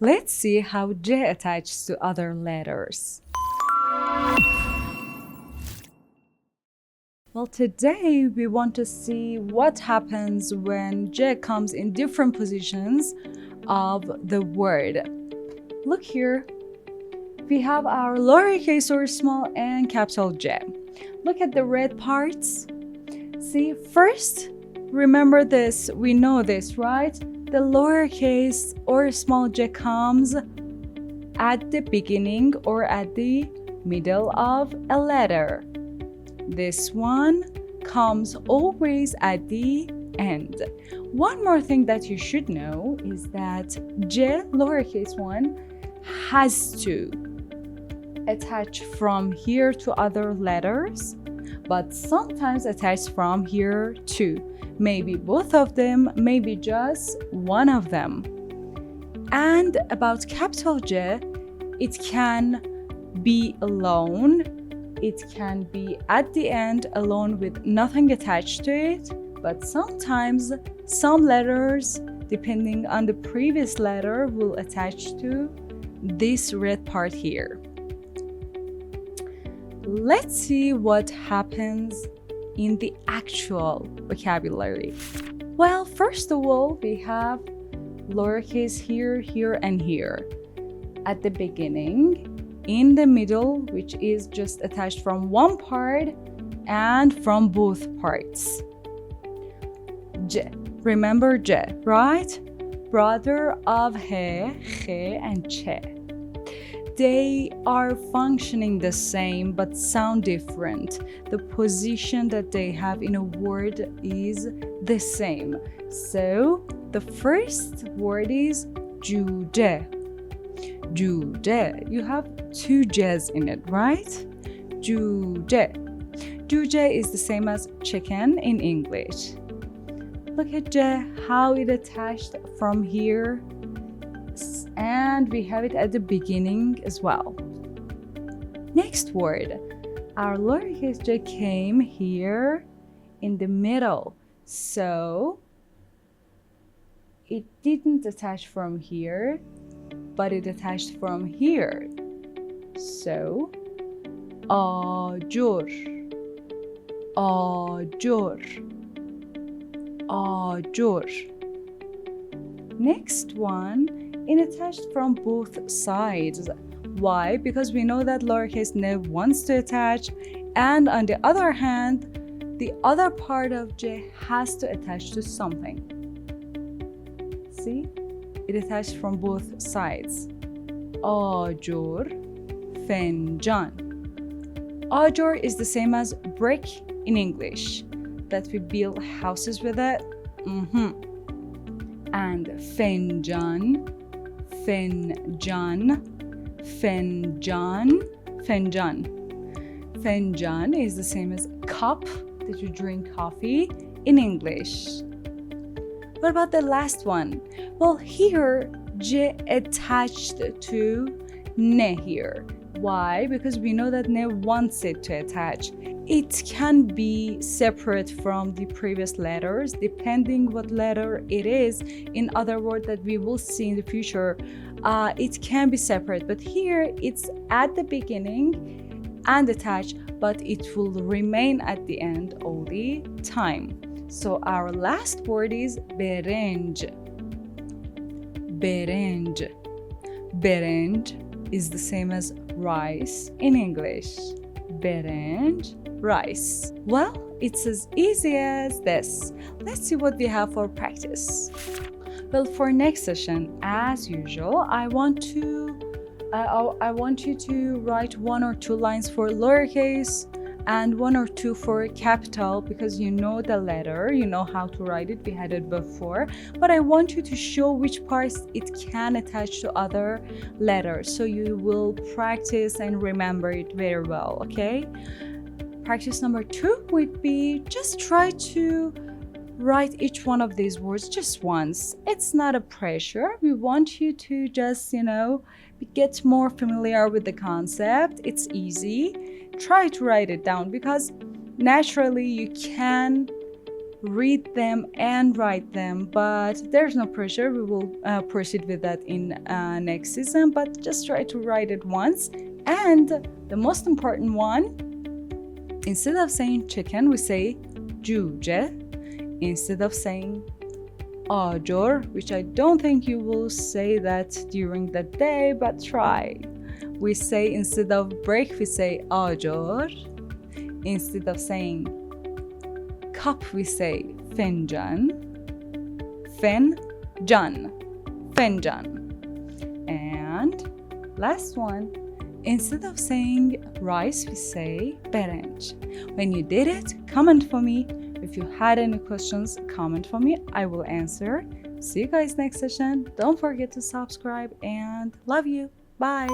Let's see how J attaches to other letters. Well, today we want to see what happens when J comes in different positions of the word. Look here. We have our lowercase or small and capital J. Look at the red parts. See, first, remember this. We know this, right? The lowercase or small J comes at the beginning or at the middle of a letter. This one comes always at the end. One more thing that you should know is that J, lowercase one, has to attach from here to other letters, but sometimes attach from here too. Maybe both of them, maybe just one of them. And about capital J, it can be alone. It can be at the end alone with nothing attached to it, but sometimes some letters, depending on the previous letter, will attach to this red part here. Let's see what happens in the actual vocabulary. Well, first of all, we have lowercase here, here, and here. At the beginning, in the middle, which is just attached from one part and from both parts. J. Remember J, right? Brother of he, and che. They are functioning the same but sound different. The position that they have in a word is the same. So the first word is jude. Jude. You have two J's in it, right? Jude. Jude is the same as chicken in English. Look at J, how it attached from here. And we have it at the beginning as well. Next word, our lowercase J came here in the middle. So it didn't attach from here, but it attached from here. So, آجر, آجر, آجر. Next one, it attached from both sides. Why? Because we know that lowercase n wants to attach, and on the other hand, the other part of J has to attach to something. See? It attached from both sides. آجر, فنجان. آجر is the same as brick in English, that we build houses with it. And فنجان, فنجان, فنجان, فنجان. Fenjan is the same as cup that you drink coffee in English. What about the last one? Well, here J attached to ne here. Why? Because we know that ne wants it to attach. It can be separate from the previous letters depending what letter it is. In other words that we will see in the future, it can be separate, but here it's at the beginning and attached, but it will remain at the end all the time. So our last word is برنج. برنج. برنج is the same as rice in English. برنج, rice. Well, it's as easy as this. Let's see what we have for practice. Well, for next session, as usual, I want you to write 1 or 2 lines for lowercase and 1 or 2 for capital, because you know the letter, you know how to write it, we had it before, but I want you to show which parts it can attach to other letters, so you will practice and remember it very well, okay? Practice number 2 would be just try to write each one of these words just once. It's not a pressure. We want you to just, get more familiar with the concept. It's easy. Try to write it down, because naturally you can read them and write them, but there's no pressure. We will proceed with that in next season, but just try to write it once. And the most important one, instead of saying chicken, we say جوجه. Instead of saying آجر, which I don't think you will say that during the day, but try. We say, instead of break, we say آجر. Instead of saying cup, we say fincan. Fincan. And last one, instead of saying rice, we say برنج. When you did it, comment for me. If you had any questions, comment for me. I will answer. See you guys next session. Don't forget to subscribe and love you. Bye.